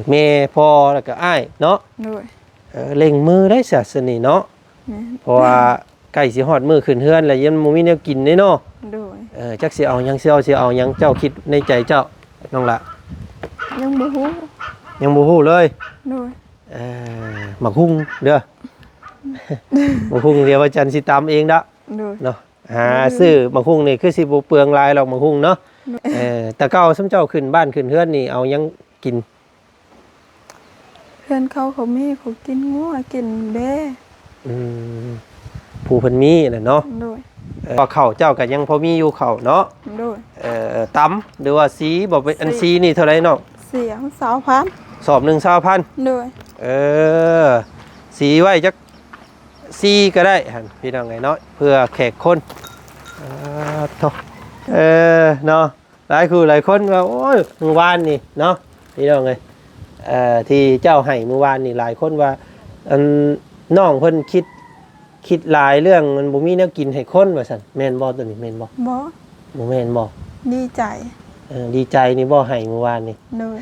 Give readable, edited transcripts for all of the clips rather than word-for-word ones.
แม่พ่อแล้วก็อ้ายเนาะโดยเล็งมือได้ซะสนี่เนาะเพราะว่าใกล้สิฮอดมื้อขึ้นเฮือนแล้วยังบ่มีแนวกินเด้เนาะโดยจักสิเอาหยังสิเอาหยังเจ้าคิดในใจเจ้าน้องละยังบ่ฮู้เลยโดยหมักหุ่งเด้อหมักหุ่งเดี๋ยวอาจารย์สิตำเองเด้อเนาะซื้อหมักหุ่งนี่คือสิบ่เปลืองหลายหรอกหมักหุ่งเนาะแต่เก่าซุมเจ้าขึ้นบ้านขึ้นเฮือนนี่เอาหยังกินเพื่อนเขามีเขากินงัวกินแบผู้เพิ่นมีน่ะเนาะโดยว่าข้าวเจ้าก็ยังพอมีอยู่ข้าวเนาะโดยตำหรือว่าสีบ่เป็นอันสีนี่เท่าไหร่เนาะเสียง20,000สอบ1 20,000โดยสีไว้จักสีก็ได้หั่นพี่น้องไงเนาะเพื่อแขกคนโตเนาะหลายคนว่าโอ้ยมื้อวานนี่เนาะพี่น้องเอ้ยที่เจ้าให้มื้อวานนี่หลายคนว่าอันน้องเพิ่นคิดหลายเรื่องมันบ่มีแนวกินให้คนว่าซั่นแม่นบ่ตัวนี้แม่นบ่บ่แม่นบ่ดีใจดีใจนี่บ่ให้มื้อวานนี่โดย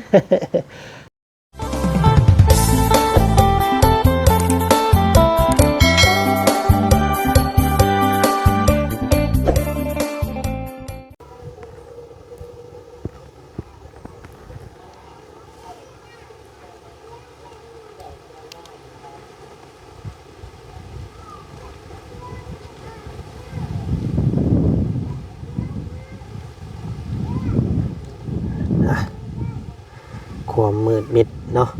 ความมืดมิดเนาะ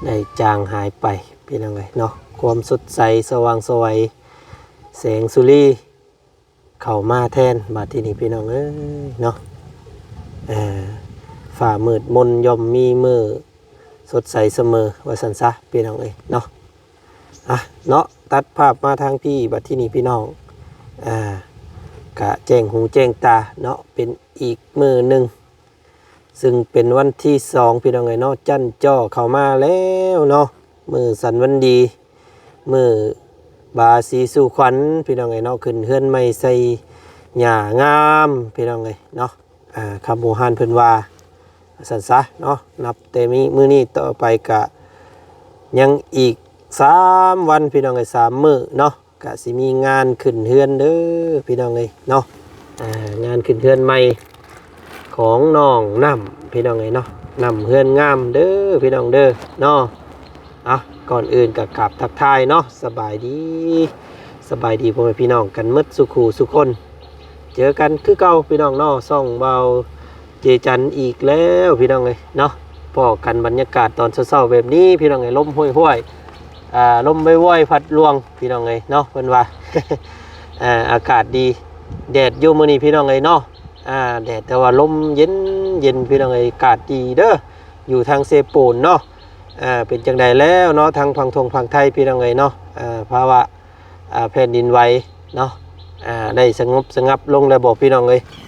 ได้จางหายไปเป็นยังไงเนาะความสดใสสว่างสวยแสงสุรีเข้ามาแทนบาดที่นี่พี่น้องเอ้ยเนาะฝ่ามืดมนย่อมมีมือสดใสเสมอว่าสันซะพี่น้องเอ้ยเนาะเนาะตัดภาพมาทางพี่บาดที่นี่พี่น้องกะแจ้งหูแจ้งตาเนาะเป็นอีกมือหนึ่งซึ่งเป็นวันที่2พี่น้องเอ้ยเนาะจันจ้อเข้ามาแล้วเนาะมือสันวันดีมือบาสีสู่ขวัญพี่น้องเอ้ยเนาะขึ้นเฮือนใหม่ใส่หญ้างามพี่น้องเอ้ยเนาะคำโบราณเพิ่นว่าสันซะเนาะนับแต่มื้อนี้ต่อไปกะยังอีก3วันพี่น้องเอ้ย3มื้อเนาะกะสิมีงานขึ้นเฮือนเด้อพี่น้องเอ้ยเนาะงานขึ้นเฮือนใหม่ของน้องน้ำพี่น้องไงเนาะน้ำเฮือนงามเด้อพี่น้องเด้อเนาะก่อนอื่นกับกราบทักทายเนาะสบายดีพ่อแม่พี่น้องกันหมดสุขสุขคนเจอกันคือเก่าพี่น้องเนาะส่องเบาเจจันอีกแล้วพี่น้องเลยเนาะพอกันบรรยากาศตอนเช้าๆแบบนี้พี่น้องไงลมห้วยลมว่อยๆพัดลวงพี่น้องไงเนาะเพิ่นว่า อากาศดีแดดอยู่มื้อนี้พี่น้องไงเนาะแดดแต่ว่าลมเย็นพี่น้องอากาศดีเด้ออยู่ทางเซปูนเนาะเป็นจังใดแล้วเนาะทางฝั่งไทยพี่น้องเนาะภาวะแผ่นดินไหวเนาะได้สงบลงแล้วบอกพี่น้อง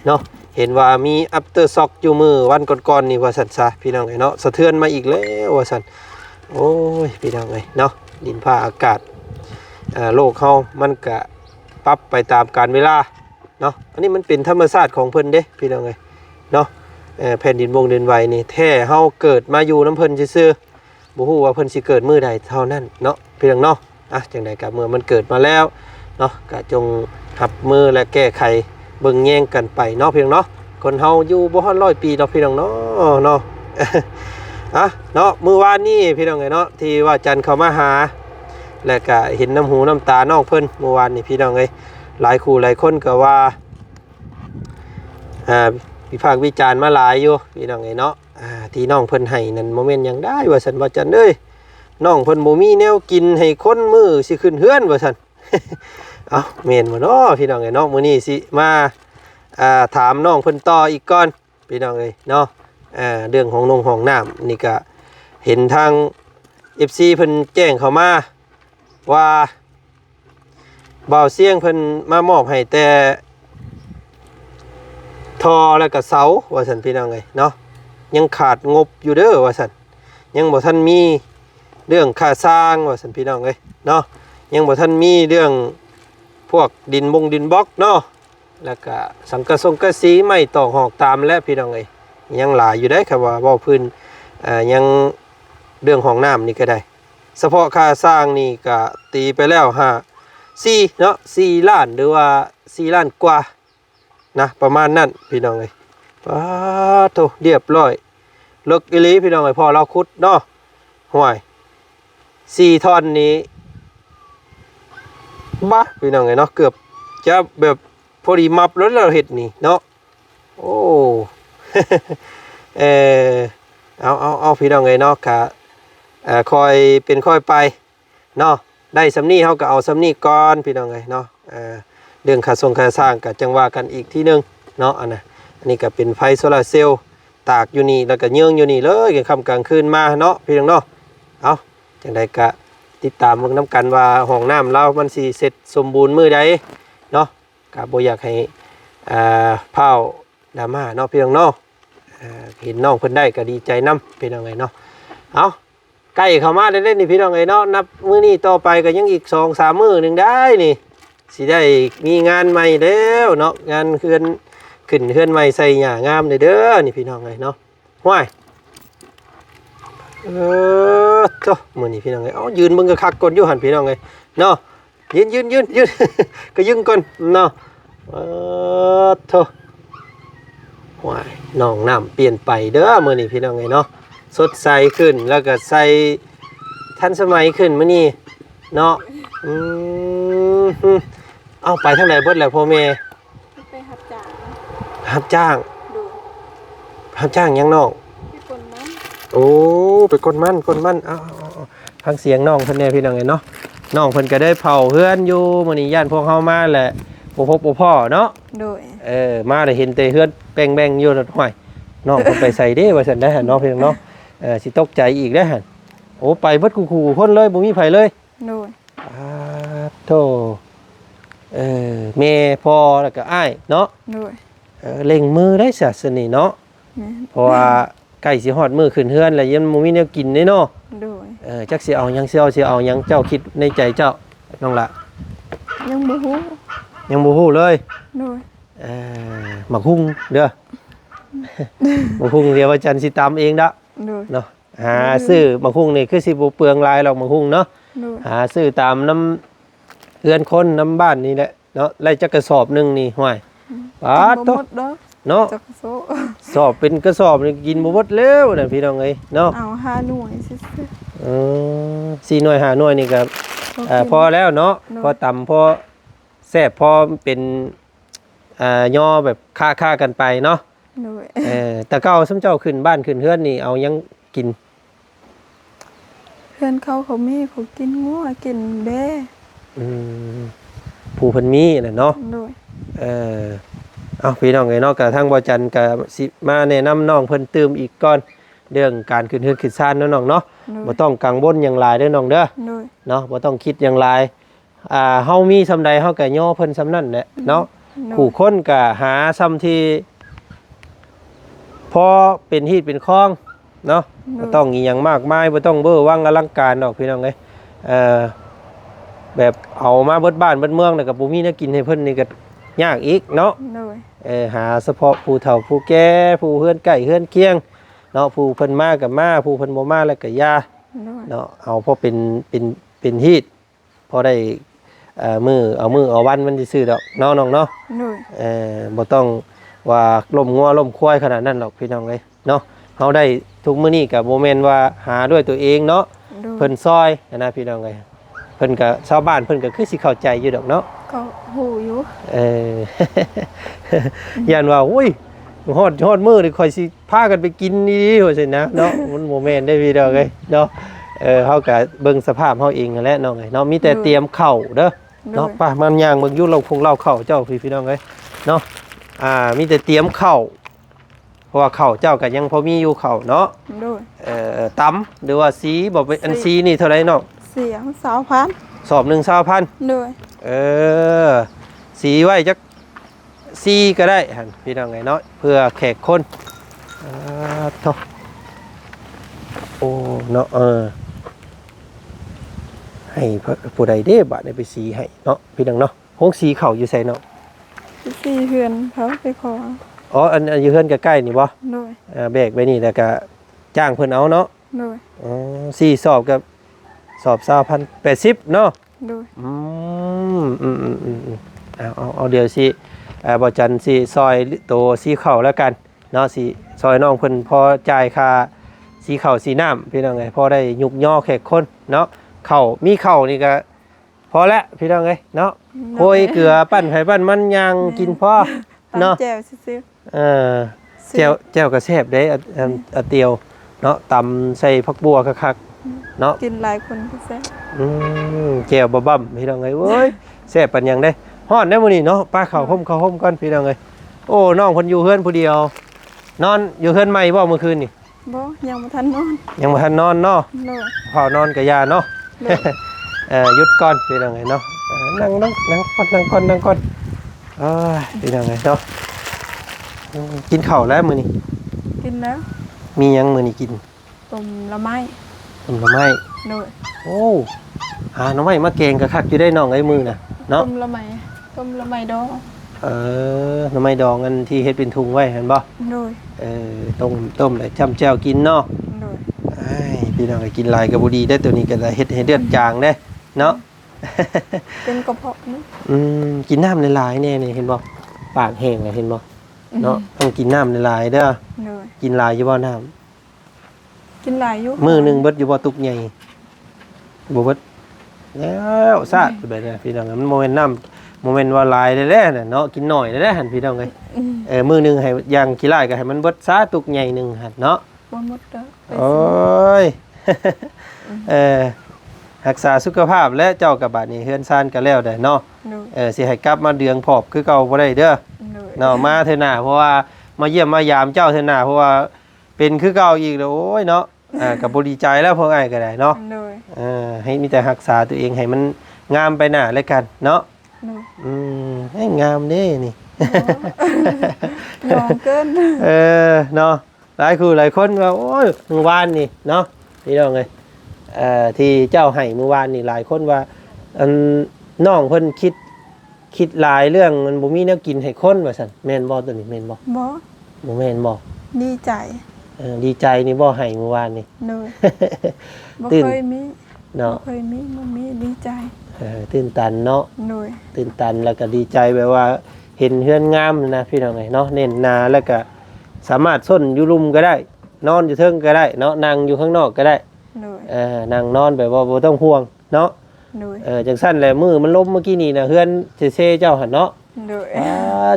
เนาะเห็นว่ามีอัปเตอร์ซ็อกอยู่มือวันก่อนนี่ว่าสั่นซะพี่น้องเนาะสะเทือนมาอีกแล้วว่าสั่นโอ้ยพี่น้องเนาะดินฟ้าอากาศโลกเฮามันก็ปรับไปตามกาลเวลาเนาะอันนี้มันเป็นธรรมชาติของเพิ่นเด้พี่น้องเนาะแผ่นดินดินไหวนี่แท้เฮาเกิดมาอยู่น้ำเพิ่นซื่อๆบ่ฮู้ว่าเพิ่นสิเกิดมื้อใดเท่านั้นเนาะพี่น้องเนาะจังใดก็เมื่อมันเกิดมาแล้วเนาะก็จงหับมือและแก้ไขเบิ่งแย่งกันไปเนาะพี่น้องเนาะคนเฮาอยู่บ่ฮอด100 ปีเนาะพี่น้องเนาะเนาะเนาะมื้อวานนี้พี่น้องเนาะที่ว่าจันเข้ามาหาและก็เห็นน้ำหูน้ำตาน้องเพิ่นเมื่อวานนี้พี่น้องหลายคู่หลายคนก็ว่าวิพากษ์วิจารณ์มาหลายอยู่พี่น้องเนาะที่น้องเพิ่นให้นั่นโมเมนต์ยังได้ว่าซั่นว่าจันเอ้ยน้องเพิ่นบ่มีแนวกินให้คนมื้อสิขึ้นเฮือนว่าซั่น เอาแม่นบ่เนาะพี่น้องเนาะมื้อนี้สิมาถามน้องเพิ่นต่ออีกก่อนพี่น้องเนาะเรื่องของห้องน้ำนี่ก็เห็นทาง FC เพิ่นแจ้งเข้ามาว่าบ่าวเสียงเพิ่นมามอบให้แต่ทอแล้วก็เสาว่าซั่นพี่น้องเนาะยังขาดงบอยู่เด้อว่าซั่นยังบ่ทันมีเรื่องค่าสร้างว่าซั่นพี่น้องเนาะยังบ่ทันมีเรื่องพวกดินบล็อกเนาะแล้วก็สังกะสีไม้ตอกหอกตามและพี่น้องยังหลายอยู่ได้ครับว่าเว้าพื้น ยังเรื่องของน้ำนี่ก็ได้เฉพาะค่าสร้างนี่ก็ตีไปแล้ว4เนาะ4ล้านหรือว่า4ล้านกว่านะประมาณนั้นพี่น้องเอ้ยโตเรียบร้อยเลิกอีหลีพี่น้องเอ้ยพอเราขุดเนาะห่วย4ท่อนนี้บ้าพี่น้องเอ้ยเนาะเกือบจะแบบพอดีมับแล้วเราเฮ็ดนี่เนาะโอ้ เอาพี่น้องเอ้ยเนาะค่ะคอยเป็นค่อยไปเนาะได้สำนี้เขาก็เอาสำนี้ก่อนพี่น้องเอ้ยเนาะเรื่องค่าส่งค่าสร้างก็จังว่ากันอีกที่นึงเนาะอันนี้ก็เป็นไฟโซลาร์เซลล์ตากอยู่นี่แล้วก็เยื่องอยู่นี่เลยกลางค่ำกลางคืนมาเนาะพี่น้องเนาะเอาจังใดก็ติดตามเบิ่งนำกันว่าห้องน้ำเรามันสิเสร็จสมบูรณ์มื้อใดเนาะก็บ่อยากให้เผาดราม่าเนาะพี่น้องเนาะเห็นน้องเพิ่นได้ก็ดีใจนำพี่น้องเอ้ยเนาะเอาใกล้เข้ามาเล่นๆนี่พี่น้องเอ้ยเนาะนับมื้อนี้ต่อไปก็ยังอีก 2-3 มื้อนึงได้นี่สิได้มีงานใหม่แล้วเนาะงานเฮือนขึ้นเฮือนใหม่ใส่หญ้างามเด้อนี่พี่น้องเอ้ยเนาะห้วยโตมื้อนี้พี่น้องเอ้ยเอายืนเบิ่งก็คักก่อนอยู่หั่นพี่น้องเอ้ยเนาะยืน ก็ยึงก่อนเนาะโตว้ายน้องน้ำเปลี่ยนไปเด้อมื้อนี้พี่น้องเอ้ยเนาะสดใสขึ้นแล้วก็ใสทันสมัยขึ้นมื้อนี้เนาะเอาไปทางไหนเบิดแล้วพ่อแม่ไปหับจ่ารับจ้างดูรับจ้างยังน้องพี่คนนั้นโอ้ไปกดมันเอาฟังเสียงน้องเพิ่นแน่พี่น้องเอ้ยเนาะน้องเพิ่นก็ได้เผาเฮือนอยู่มื้อนี้ย่านพวกเฮามาแหละบ่พบบ่พ้อเนาะโดยมาได้เห็นแต่เฮือนแป้งๆอยู่ห้วยน้องเพิ่นไปใส่เด้ว่าซั่นได้หั่นเนาะพี่น้องเนาะสิตกใจอีกได้หั่นโอ้ไปเบิดคู่ๆคนเลยบ่มีไผเลยโดยโธ่แม่พ่อแล้วก็อ้ายเนาะโดยเล็งมือได้ซะสนี่เนาะเพราะว่าใกล้สิฮอดมื้อขึ้นเฮือนแล้วยังบ่มีแนวกินเด้เนาะโดยจักสิเอาหยังสิเอาหยังเจ้าคิดในใจเจ้าน้องละยังบ่ฮู้เลยโดยหมักหุ่งเด้อหมักหุ่งเดี๋ยวอาจารย์สิตำเองเด้อเนาะหาซื้อหมักหุ่งนี่คือสิบ่เปลืองหลายหรอกหมักหุ่งเนาะหาซื้อตามน้ำเรือนคนน้ำบ้านนี่แหละเนาะไล่จักกระสอบนึงนี่ห้วยปาดโตเนาะสอบเป็นกระสอบนี่กินบ่หมดแล้วน่ะพี่น้องเอ้ยเนาะเอา5หน่วยซื่อ4หน่วย5หน่วยนี่ก็พอแล้วเนาะพอตำพอแซ่บพอเป็นย่อแบบค่ากันไปเนาะแต่เก่าสมเจ้าขึ้นบ้านขึ้นเฮือนนี่เอายังกินเพื่อนเขามีเขากินงัวกินแบ่ผู้เพิ่นมีน่ะเนาะเอาพี่น้องเอ้ยเนาะกะทั้งบ่จันกะสิมาแนะนำน้องเพิ่นเติมอีกก่อนเรื่องการขึ้นเฮือนขึ้นศาลเนาะน้องเนาะบ่ต้องกังวลหยังหลายเด้อน้องเด้อเนาะบ่ต้องคิดหยังหลายเฮามีซำใดเฮาก็ย่อเพิ่นซำนั้นแหละเนาะผู้คนก็หาซำที่พอเป็นฮีดเป็นคองเนาะบ่ต้องอีหยังมากมายบ่ต้องเบ้อวังอลังการดอกพี่น้องเอ้ยแบบเอามาเบิดบ้านเบิดเมืองแล้วก็บ่มีแนวกินให้เพิ่นนี่ก็ยากอีกเนาะหาเฉพาะผู้เฒ่าผู้แก่ผู้เฮือนใกล้เฮือนเคียงเนาะผู้เพิ่นมาก็มาผู้เพิ่นบ่มาแล้วก็ยาเนาะเอาพอเป็นฮีดพอได้เอาวันมันสิซื้อดอกเนาะน้องเนาะบ่ต้องว่าล้มงัวล้มควายขนาดนั้นหรอกพี่น้องเอ้ยเนาะเฮาได้ทุกมื้อนี้ก็บ่แม่นว่าหาด้วยตัวเองเนาะเพิ่นซอยนะพี่น้องเอ้ยเพิ่นก็ชาวบ้านเพิ่นก็คือสิเข้าใจอยู่ดอกเนาะก็ฮู้อยู่ย่านว่าอุ้ยฮอดมื้อนี่ค่อยสิพากันไปกินนี่ว่าซั่นนะเนาะมันบ่แม่นได้พี่น้องเอ้ยเนาะเฮาก็เบิ่งสภาพเฮาเองนั่นแหละน้องเอ้ยเนาะมีแต่เตรียมข้าวเด้อเนาะป้ามันย่างเบิ่งอยู่เราคงเล่าข้าวเจ้าพี่น้องเอ้ยเนาะมีแต่เตรียมข้าวเพราะว่าข้าวเจ้าก็ยังพอมีอยู่ข้าวเนาะตำหรือว่าสีบ่เป็นอันสีนี่เท่าไหร่น้องเสียง20,000สอบ1 20,000ด้วยสีไว้จักสีก็ได้หั่นพี่น้องเอ้ยเนาะเพื่อแขกคนโตโอ้เนาะให้ผู้ใดเด้บาดได้ไปสีให้เนาะพี่น้องเนาะโฮงสีข้าวอยู่ไสเนาะสีเฮือนเขาไปขออันอยู่เฮือนใกล้ๆนี่บ่ด้วยแบกไปนี่แล้วก็ จ้างเพิ่นเอาเนาะ โดย อ๋อ4สอบกับสอบ2080เนาะ โดย เอาเดี๋ยวสิบ่จันสิซอยโตสีข้าวแล้วกันเนาะสิซอยน้องเพิ่นพอจ่ายค่าสีข้าวสีน้ำพี่น้องเอ้ยพอได้ยุกย่อแขกคนเนาะข้าวมีข้าวนี่ก็พอแล้วพี่น้องเอ้ยเนาะโอ้ยเกลือปั้นไผปั้นมันย่างกินพอเนาะ ตำแจ่วซื่อ แจ่วก็แซ่บเด้อะเตียวเนาะตำใส่ผักบัวคักๆเนาะ กินหลายคนก็แซ่บ แจ่วบ่บ่ำพี่น้องเอ้ยเว้ยแซ่บปานหยังเด้ฮ้อนได้มื้อนี้เนาะป้าข้าวห่มก่อนพี่น้องเอ้ยโอ้น้องเพิ่นอยู่เฮือนผู้เดียวนอนอยู่เฮือนใหม่บ่เมื่อคืนนี่ บ่ยังบ่ทันนอน ยังบ่ทันนอนเนาะ โดย พอนอนก็อย่าเนาะ โดย หยุดก่อนพี่น้องเอ้ยเนาะนั่งก่อนพี่น้องเอ้ยเนาะกินข้าวแล้วมื้อนี้ กินแล้ว มีหยังมื้อนี้กิน ต้มละไม้ ต้มหน่อไม้ โดย โอ้หาหน่อไม้มาแกงก็คักอยู่ได้น้องไอ้มือน่ะเนาะ ต้มละไม้ดอง หน่อไม้ดองอันที่เฮ็ดเป็นถุงไว้เห็นบ่ โดย ต้มแล้วจ้ำแจ่วกินเนาะ โดย อ้ายพี่น้องก็กินหลายก็บ่ดีได้อตัวนี้ก็ได้เฮ็ดให้เลือดจางเด้เนาะ เป็นกระเพาะนี่ กินน้ำหลายๆแน่นี่เห็นบ่ปากแห้งเลยเห็นบ่เนาะต้องกินน้ำหลายๆเด้อ โดย กินหลายอยู่บ่น้ำ กินหลายอยู่ มื้อหนึงเบิดอยู่บ่ตุกใหญ่บ่เบิดแล้วซาดแบบนี้พี่น้องมันบ่แม่นน้ำบ่แม่นว่าหลายแท้ๆน่ะเนาะกินน้อยแท้ๆหั่นพี่น้องเอ้ยมื้อหนึงให้อย่างขี้หลายก็ให้มันเบิดซาตุกใหญ่หนึงหั่นเนาะ บ่หมดเด้อไป โอ้ย รักษาสุขภาพและเจ้ากับบาดนี้เฮือนซ่านก็แล้วได้เนาะ โดย สิให้กลับมาเดืองพอบคือเก่าบ่ได้เด้อ โดย เนาะมาเทื่อหน้าเพราะว่ามาเยี่ยมมายามเจ้าเทื่อหน้าเพราะว่าเป็นคือเก่าอีกแล้วโอ้ยเนาะก็บ่ดีใจแล้วพวกอ้ายก็ได้เนาะ โดย ให้มีแต่รักษาตัวเองให้มันงามไปหน้าแล้วกันเนาะ โดย ให้งามเด้นี่ ยอมเกิน เนาะหลายคนว่าโอ้ยเมื่อวานนี่เนาะพี่น้องเอ้ยที่เจ้าให้เมื่อวานนี่หลายคนว่าน้องเพิ่นคิดหลายเรื่องมันบ่มีแนวกินให้คนว่าซั่นแม่นบ่ตัวนี้แม่นบ่ บ่ บ่แม่นบ่ ดีใจ ดีใจนี่บ่ให้เมื่อวานนี่ โดยบ่ ตื่น เคยมี เนาะ บ่เคยมีมันมีดีใจ ตื่นตันเนาะ โดย ตื่นตันแล้วก็ดีใจแบบว่าเห็นเฮือนงามนะพี่น้องเอ้ยเนาะเน้นหนาแล้วก็สามารถส้นอยู่รุมก็ได้ นอนอยู่เทิงก็ได้เนาะนั่งอยู่ข้างนอกก็ได้ โดย นั่งนอนแบบว่าบ่ต้องห่วงเนาะ โดย จังซั่นแหละมือมันล้มเมื่อกี้นี่นะเฮือนเซ่ๆเจ้าหั่นเนาะ โดย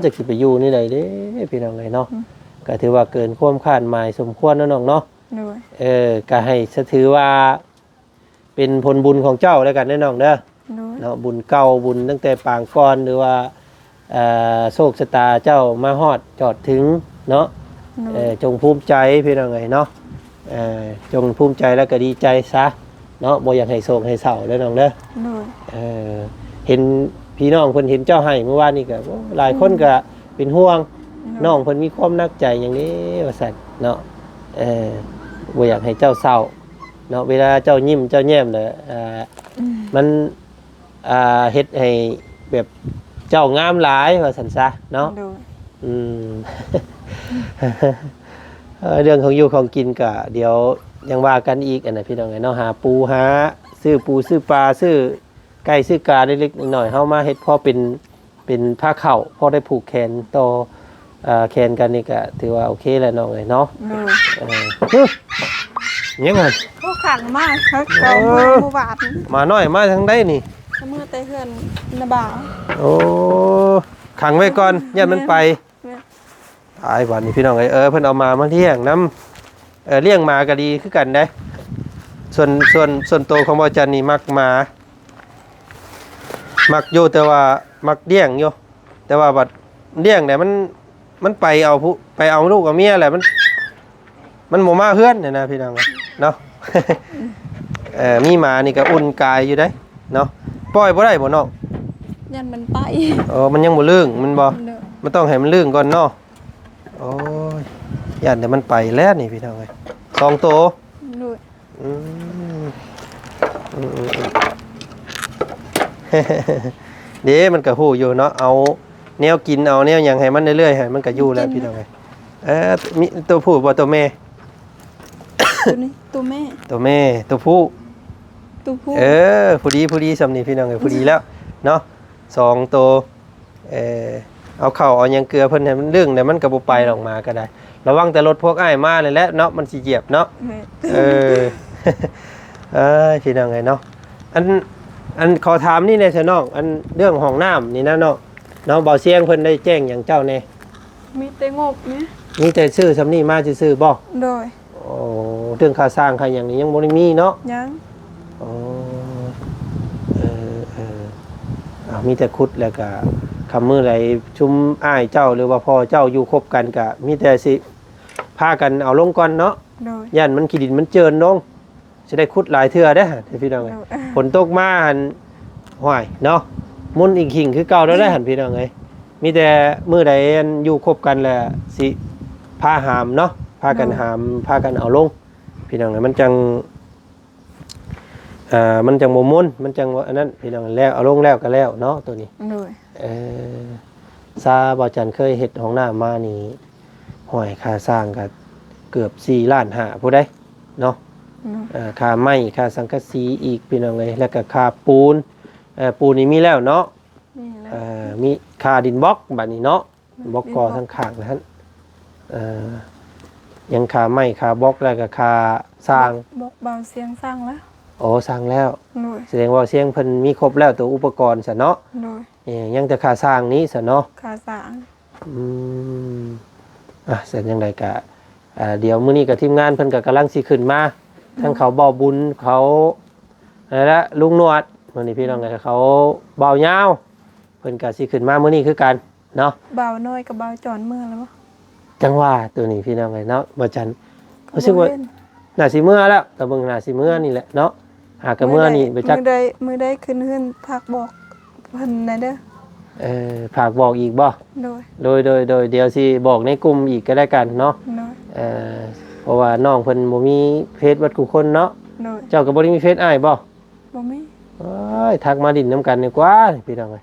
จักสิไปอยู่นี่ได้เด้พี่น้องเอ้ยเนาะ อืม ก็ถือว่าเกินความคาดหมายสมควรเนาะน้องเนาะ โดย ก็ให้ถือว่าเป็นผลบุญของเจ้าแล้วกันเด้อน้องเด้อ โดย เนาะบุญเก่าบุญตั้งแต่ปางก่อนหรือว่าโชคชะตาเจ้ามาฮอดจอดถึงเนาะ โดย จงภูมิใจพี่น้องเอ้ยเนาะจงภูมิใจแล้วก็ดีใจซะเนาะบ่อยากให้โศกให้เศร้าเด้อน้องเด้อ โดย เห็นพี่น้องเพิ่นเห็นเจ้าให้เมื่อวานนี้ก็หลายคนก็เป็นห่วงน้องเพิ่นมีความนักใจอย่างนี้ว่าซั่นเนาะบ่อยากให้เจ้าเศร้าเนาะเวลาเจ้ายิ้มเจ้าแย้มน่ะมันเฮ็ดให้แบบเจ้างามหลายว่าซั่นซะเนาะ โดย เรื่องของอยู่ของกินก็เดี๋ยวยังว่ากันอีกอันน่ะพี่น้องเนาะหาปูหาซื้อปูซื้อปลาซื้อไก่ซื้อกาเล็กๆน้อยๆเฮามาเฮ็ดพอเป็นผ้าเข่าพอได้ผูกแขนต่อแขนกันนี่ก็ถือว่าโอเคแล้วน้องเอ้ยเนาะ โดย ยังไง เขาขังมากเขาเก่ามาเมื่อวาน มาน้อยมาทางใดนี่ เมื่อแต่เฮือนนาบ่าว โอ้ขังไว้ก่อนอย่ามันไป ตายวันนี้พี่น้องเพิ่นเอามาเลี้ยงน้ำเลี้ยงหมาก็ดีคือกันได้ส่วนโตวของบ่จันนี่มักหมามักอยู่แต่ว่ามักเลี้ยงอยู่แต่ว่าบัดเลี้ยงเนี่ยมันไปเอาลูกกับเมียแหละมันบ่มาเฮือนเนี่ยนะพี่น้องเนาะ มีหมานี่ก็อุ่นกายอยู่ได้เนาะปล่อยบ่ได้บ่น้อง ยันมันไป มันยังบ่ลื่งมันบ่ โดย มันต้องให้มันลื่งก่อนเนาะโอ้ยย่านแต่มันไปแล้วนี่พี่น้องเอ้ย2ตัว โดย อืม เดี๋ยวมันก็ฮู้อยู่เนาะเอาแนวกินเอาแนวหยังให้มันเรื่อยๆให้มันก็อยู่แล้วพี่น้องเอ้ยมีตัวผู้บ่ตัวแม่ ตัวนี้ตัวแม่ ตัวแม่ตัวผู้ ตัวผู้ ผู้ดีสำนีพี่น้องเอ้ยผู้ดีแล้วเนาะ2ตัวเอาเข้าเอาหยังเกลือเพิ่นให้มันเรื่องเนี่ยมันก็บ่ไปออกมาก็ได้ระวังแต่รถพวกอ้ายมาเลยแหละเนาะมันสิเหยียบเนาะ แม่ เออ พี่น้องไงเนาะอันขอถามนี่ในซะน้องอันเรื่องห้องน้ำนี่นะเนาะน้องเบาเสียงเพิ่นได้แจ้งหยังเจ้าแน่ มีแต่งบไหม มีแต่ซื้อสำนี่มาซื่อๆบ่ โดย โอ้เรื่องค่าสร้างค่าหยังนี่ยังบ่ได้มีเนาะ ยัง อ๋อมีแต่คุดแล้วก็คำมือไหลชุมอ้ายเจ้าหรือว่าพ่อเจ้าอยู่คบกันก็มีแต่สิพากันเอาลงก่อนเนาะ โดย ย่านมันขี้ดินมันเจินลงสิได้คุดหลายเทื่อเด้อพี่น้องเอ้ย ฝนตกมาหันห้วยเนาะมุนอีกหิ่งคือเก่าแล้วได้หันพี่น้องเอ้ยมีแต่มือใดอันอยู่คบกันแหละสิพาหามเนาะพากันหามพากันเอาลงพี่น้องเอ้ยมันจังมันจังบ่มุนมันจังอันนั้นพี่น้องแล้วเอาลงแล้วก็แล้วเนาะตัวนี้ โดย ซาบ่จันเคยเฮ็ดห้องน้ำมานี่ห้วยค่าสร้างก็เกือบ4 ล้านห้าผู้ใดเนาะ ค่าไม้ค่าสังกะสีอีกพี่น้องเลยแล้วก็ค่าปูนปูนนี่มีแล้วเนาะ นี่แหละ มีค่าดินบล็อกบัดนี้เนาะบล็อกก่อทั้งข้างนะฮะยังค่าไม้ค่าบล็อกแล้วก็ค่าสร้าง บอกเบาเสียงสร้างแล้ว โอ้สร้างแล้ว โดย แสดงว่าเสียงเพิ่นมีครบแล้วตัวอุปกรณ์ซะเนาะ โดย ยังแต่ค่าสร้างนี้ซะเนาะ ขาสาง เสร็จยังไงก็เดี๋ยวมื้อนี้กับทีมงานเพิ่นก็กำลังสิขึ้นมาทั้งเขาเบาบุญเขาอะไรละลุงนวดมื้อนี้พี่น้องไงเขาเบายาวเพิ่นก็สิขึ้นมามื้อนี้คือกันเนาะ เบาน้อยกับเบาจอนเมื่อแล้วบ่ จังว่าตัวนี้พี่น้องไงเนาะบ่จันรู้สึกว่าน่าสิเมื่อแล้วแต่เบิ่งน่าสิเมื่อนี่แหละเนาะหากะเมื่อนี่ไปจัก มือได้ขึ้นเฮือนพักบอกเพิ่นนะเด้อ ฝากบอกอีกบ่ โดย โดยเดี๋ยวสิบอกในกลุ่มอีกก็ได้กันเนาะ โดย เพราะว่าน้องเพิ่นบ่มีเฟซวัดกูคนเนาะ โดย เจ้าก็บ่ได้มีเฟซอ้ายบ่ บ่มี โอ้ยทักมาดินน้ำกันดีกว่าพี่น้องเอ้ย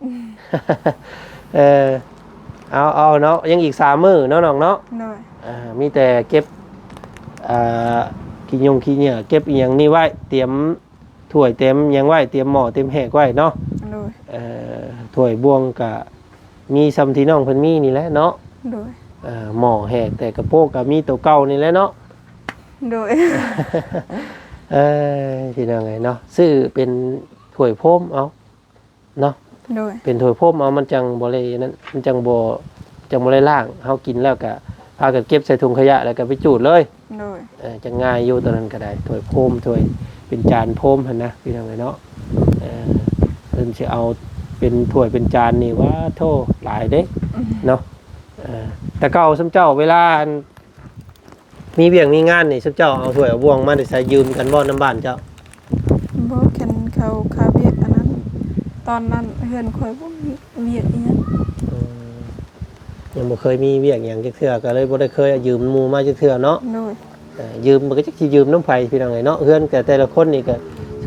เอาเนาะยังอีก3 มื้อเนาะน้องเนาะ โดย มีแต่เก็บขี้เหงื่อเก็บอีหยังนี่ไว้เตรียมถ้วยเต็มหยังไว้เตรียมหม้อเตรียมแหกไว้เนาะ โดย ถ้วยบวงก็มีซ้ำที่น้องเพิ่นมีนี่แหละเนาะ โดย หม้อแหกแต่กระโปงก็มีตัวเก่านี่แหละเนาะ โดย พี่น้องไงเนาะซื้อเป็นถ้วยโพมเอาเนาะ โดย เป็นถ้วยโพมเอามันจังบ่เลยนั้นมันจังบ่ได้ล้างเฮากินแล้วก็พากันเก็บใส่ถุงขยะแล้วก็ไปจูดเลย โดย จังง่ายอยู่ตอนนั้นก็ได้ถ้วยโพมถ้วยเป็นจานโพมหั่นนะพี่น้องไงเนาะเพิ่นสิเอาเป็นถ้วยเป็นจานนี่ว่าโทหลายเด้เนาะแต่เก่าสำเจ้าเวลามีเวียงมีงานนี่สำเจ้าเอาถ้วยเอาบ่วงมาได้ใส่ยืมกันบ่น้ำบ้านเจ้า บ่เห็นเขาคาเวียกอันนั้น ตอนนั้นเฮือนข่อยบ่มีเวียกอีหยัง ยังบ่เคยมีเวียกหยังจักเทื่อก็เลยบ่ได้เคยยืมหมู่มาจักเทื่อเนาะ โดย ยืมมันก็จักสิยืมน้ำไผพี่น้องไงเนาะเฮือนแต่ละคนนี่ก็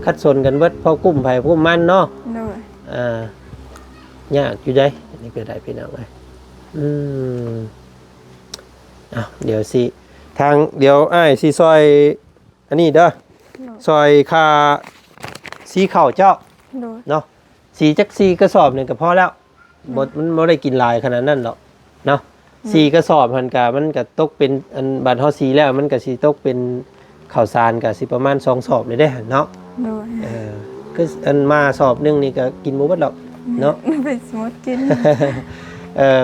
คัดสนกันเบิดพอกุ้มไผกุ้มมันเนาะ โดย ยากอยู่ได้อันนี้ก็ได้พี่น้องเอ้ยเดี๋ยวสิทางเดี๋ยวอ้ายสิซอยอันนี้เด้อซอยค่าสีข้าวเจ้า โดย เนาะสีจักสีกระสอบหนึงก็พอแล้วมันบ่ได้กินหลายขนาดนั้นหรอกเนาะสีกระสอบมันก็ตกเป็นอันบัดเฮาสีแล้วมันก็สิตกเป็นข้าวสารก็สิประมาณ2 สอบเลยได้เนาะ โดย คืออันมาสอบหนึงนี่ก็กินบ่เบิดหรอกเนาะ ไปสมดกิน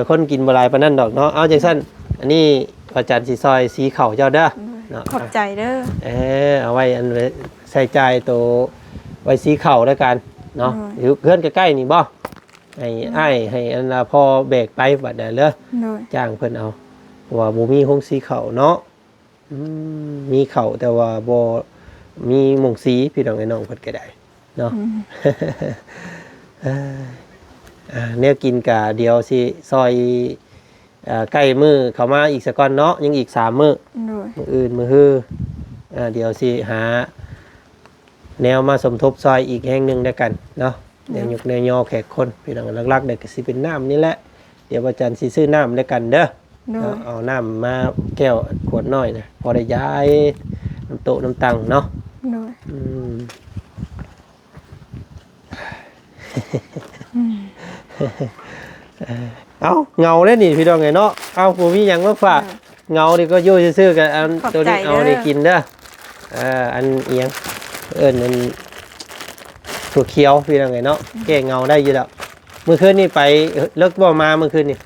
คนกินบ่หลายปานนั้นดอกเนาะเอาจังซั่นอันนี้อาจารย์สิซอยสีข้าวเจ้าเด้อเนาะ ขอบใจเด้อ เอาไว้อันไว้ใส่ใจตัวไว้สีข้าวแล้วกันเนาะอยู่เพื่อนใกล้ๆนี่บ่ให้อ้ายให้อันละพอแบกไปบัดเด้อเด้อ โดย จ้างเพิ่นเอาว่าบ่มีหงสีข้าวเนาะมีข้าวแต่ว่าบ่มีหม่องสีพี่น้องไอ้น้องเพิ่นก็ได้เนาะแนวกินกะเดี๋ยวสิซอยใกล้มื้อเข้ามาอีกสักก่อนเนาะยังอีก3 มื้อ โดย มื้ออื่นมื้อฮื้อเดี๋ยวสิหาแนวมาสมทบซอยอีกแห่งหนึงด้วยกันเนาะแนวยกแนวยอแขกคนพี่น้องหลักๆเด็กก็สิเป็นน้ำนี่แหละเดี๋ยวอาจารย์สิซื้อน้ำด้วยกันเด้อ โดย เอาน้ำมาแก้วขวดน้อยนะพอได้ย้าย น้ำโต๊ะน้ำตังเนาะ โดย เอาเงาได้นี่พี่น้องไงเนาะเอาผมมีหยังมาฝากเงานี่ก็อยู่ซื่อๆกันอันตัวนี้เอาได้กินเด้ออันเอียงอันถั่วเขียวพี่น้องไงเนาะแก้เงาได้อยู่แล้วเมื่อคืนนี่ไปเลิกบ่มาเมื่อคืนนี่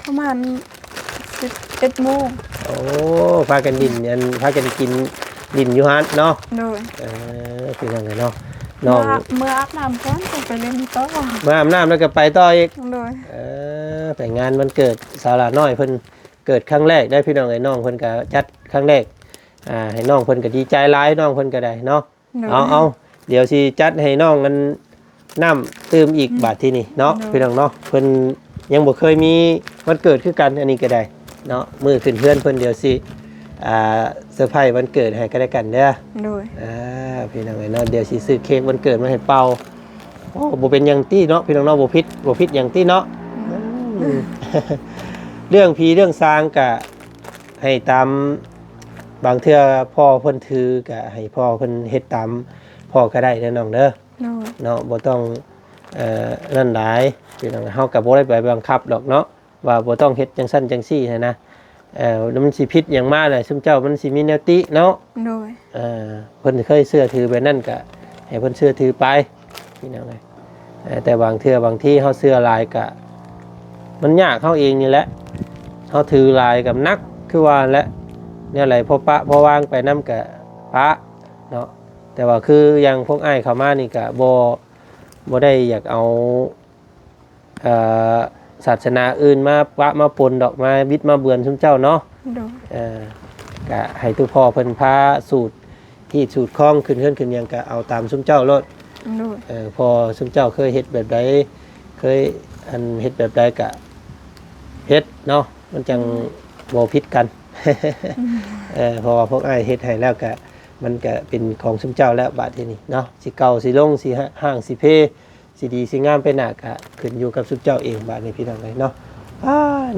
ประมาณ11 โมง โอ้พากันดินพากันกินดินอยู่ฮันเนาะ โดย พี่น้องไงเนาะน้อง เมื่ออาบน้ำก่อนต้องไปเล่นต่อ มาอาบน้ำแล้วก็ไปต่ออีก โดย ไปงานวันเกิดสาวหลาน้อยเพิ่นเกิดครั้งแรกได้พี่น้องไอ้น้องเพิ่นก็จัดครั้งแรกให้น้องเพิ่นก็ดีใจหลายน้องเพิ่นก็ได้เนาะเอาเดี๋ยวสิจัดให้น้องกันน้ำตื่มอีกบาทที่นี่เนาะพี่น้องเนาะเพิ่นยังบ่เคยมีวันเกิดคือกันอันนี้ก็ได้เนาะมื้อขึ้นเพื่อนเพิ่นเดี๋ยวสิเซอร์ไพรส์วันเกิดให้กันได้กันเด้อ โดย พี่น้องไอ้เนาะเดี๋ยวสิซื้อเค้กวันเกิดมาให้เป่าโอ้บ่เป็นหยังตี้เนาะพี่น้องเนาะบ่ผิดหยังตี้เนาะ เรื่องผีเรื่องซางกะให้ตามบางเทื่อพ่อเพิ่นถือกะให้พ่อเพิ่นเฮ็ดตามพ่อก็ได้เด้อน้องเด้อ โดย เนาะบ่ต้องนั่นหลายพี่น้องเฮาก็บ่ได้ไปบังคับดอกเนาะว่าบ่ต้องเฮ็ดจังซั่นจังซี่นะมันสิผิดหยังมาแหละซุมเจ้ามันสิมีแนวติเนาะ โดย เพิ่นเคยเชื่อถือแบบนั้นก็ให้เพิ่นเชื่อถือไปพี่น้องเอ้ยแต่บางเทื่อบางที่เฮาเชื่อหลายก็มันยากเฮาเองนี่แหละเฮาถือหลายกับนักคือว่าและเนี่ยอะไรพอวางไปนำกับปะเนาะแต่ว่าคืออย่างพวกอ้ายเข้ามานี่ก็บ่ได้อยากเอาศาสนาอื่นมาปะมาปนดอกมาบิดมาเบือนซุมเจ้าเนาะ โดย ก็ให้ทุกพ่อเพิ่นพาสูตรที่สูตรคล้องขึ้นหยังก็เอาตามซุมเจ้าโลด โดย พอซุมเจ้าเคยเฮ็ดแบบใดเคยเฮ็ดแบบใดก็เฮ็ดเนาะมันจังบ่ผิดกัน เพราะว่าพวกอ้ายเฮ็ดให้แล้วก็มันก็เป็นของซุมเจ้าแล้วบาดทีนี้เนาะสิเก่าสิลงสิห่างสิเพสิดีสิงามไปหน้าก็ขึ้นอยู่กับซุมเจ้าเองบาดนี้พี่น้องเอ้ยเนาะ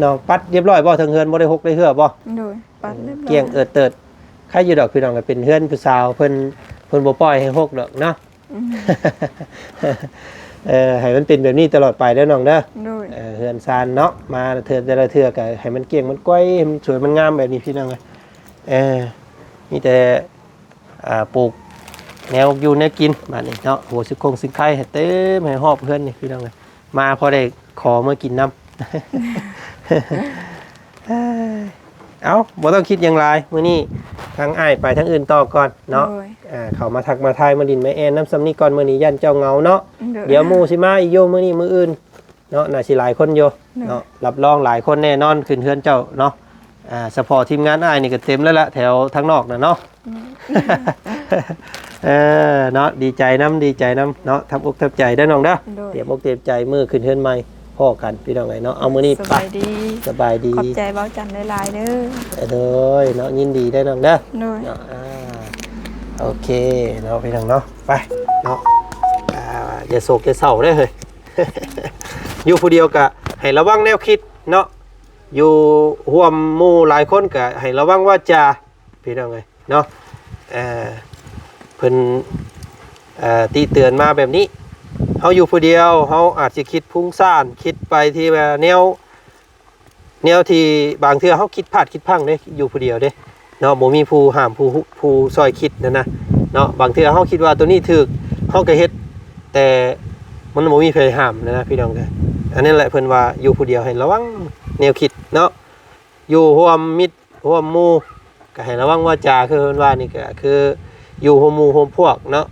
น้องปัดเรียบร้อยบ่ทางเฮือนบ่ได้หกได้เหือบ่ โดยปัดเรียบร้อย เกี่ยงเติดใครอยู่ดอกพี่น้องก็เป็นเฮือนผู้สาวเพิ่นบ่ปล่อยให้หกดอกเนาะ ให้มันเป็นแบบนี้ตลอดไปเด้อน้องเด้อ โดย เฮือนซานเนาะมาเทื่อแต่ละเทื่อก็ให้มันเกี่ยงมันก้อยให้มันสวยมันงามแบบนี้พี่น้องเอ้ยมีแต่ปลูกแนวอยู่แนวกินบัดนี้เนาะหัวสิงไข่ให้เต็มให้ฮอบเพื่อนนี่พี่น้องเอ้ยมาพอได้ขอมากินน้ำ เอาบ่ต้องคิดอย่างไรมื้อนี้ทางอ้ายไปทางอื่นต่อก่อนเนาะ โดย เขามาทักมาทายมาดินมาแอนน้ำซ้ำนี้ก่อนมื้อนี้ยันเจ้าเหงาเนาะ โดย เดี๋ยวหมู่สิมาอีกโยมื้อนี้มื้ออื่นเนาะน่าสิหลายคนโยเนาะรับรองหลายคนแน่นอนขึ้นเฮือนเจ้าเนาะเฉพาะทีมงานอ้ายนี่ก็เต็มแล้วล่ะแถวทางนอกน่ะเนาะ เนาะดีใจน้ำเนาะทับอกทับใจได้อน้องเด้อ โดย เตรียมอกเตรียมใจมื้อขึ้นเฮือนใหม่พ่อกันพี่น้องไงเนาะเอามื้อนี้ ส ไป บายดี สบายดี ขอบใจเบ้าจันหลายๆเด้อ เด้อเนาะยินดีได้อน้องเด้อ โดย เนาะโอเคเนาะพี่น้องเนาะไปเนาะอย่าโศกอย่าเศร้าได้อเฮ้ย อยู่ผู้เดียวก็ให้ระวังแนวคิดเนาะอยู่ร่วมหมู่หลายคนก็ให้ระวังวาจาพี่น้องเอ้ยเนาะเพิ่นตีเตือนมาแบบนี้เฮาอยู่ผู้เดียวเฮาอาจสิคิดพุ่งซ่านคิดไปที่ว่าแนวที่บางเทื่อเฮาคิดพลาดคิดพลั้งเด้อยู่ผู้เดียวเด้เนาะบ่มีผู้ห้ามผู้ซอยคิดนะเนาะบางเทื่อเฮาคิดว่าตัวนี้ถูกเฮาก็เฮ็ดแต่มันบ่มีใครห้ามนะพี่น้องเด้ออันนี้แหละเพิ่นว่าอยู่ผู้เดียวให้ระวังแนวคิดเนาะอยู่ร่วมมิตรร่วมหมู่ก็ให้ระวังวาจาคือเพิ่นว่านี่ก็คืออยู่ร่วมหมู่ร่วมพวกเนาะ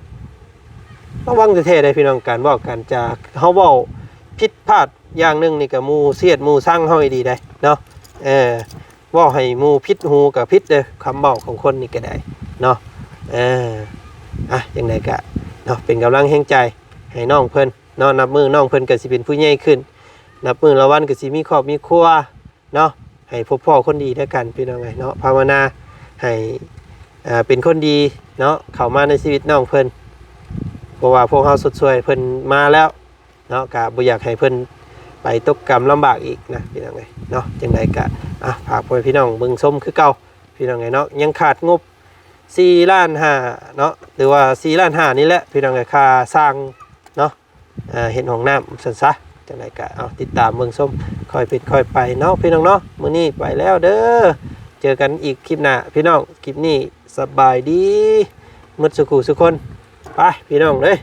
ระวังแท้ๆได้พี่น้องการเว้ากันจาเฮาเว้าผิดพลาดอย่างหนึงนี่ก็หมู่เสียดหมู่สั่งเฮาให้ดีได้เนาะเว้าให้หมู่ผิดหูก็ผิดเด้อคำเว้าของคนนี่ก็ได้เนาะจังไดก็เนาะเป็นกำลังแห่งใจให้น้องเพิ่นเนาะนับมือน้องเพิ่นก็สิเป็นผู้ใหญ่ขึ้นนับมือละวันก็สิมีครอบมีครัวเนาะให้พบพ่อคนดีด้วยกันพี่น้องเนาะภาวนาให้เป็นคนดีเนาะเข้ามาในชีวิตน้องเพิ่นเพราะว่าพวกเฮาสุดสวยเพิ่นมาแล้วเนาะก็บ่อยากให้เพิ่นไปตกกรรมลำบากอีกนะพี่น้องเนาะจังไดก็ฝากพ่อพี่น้องเบิ่งชมคือเก่าพี่น้องเนาะยังขาดงบ 4ล้าน5เนาะหรือว่า4ล้าน5นี่แหละพี่น้องเอ้ยค่าสร้างเนาะเห็นห้องน้ำซั่นซะจังไดก็เอาติดตามเบิ่งชมค่อยเป็นค่อยไปเนาะพี่น้องเนาะมื้อนี้ไปแล้วเด้อเจอกันอีกคลิปหน้าพี่น้องคลิปนี้สบายดีหมดสุขุสุคนไปพี่น้องเด้ย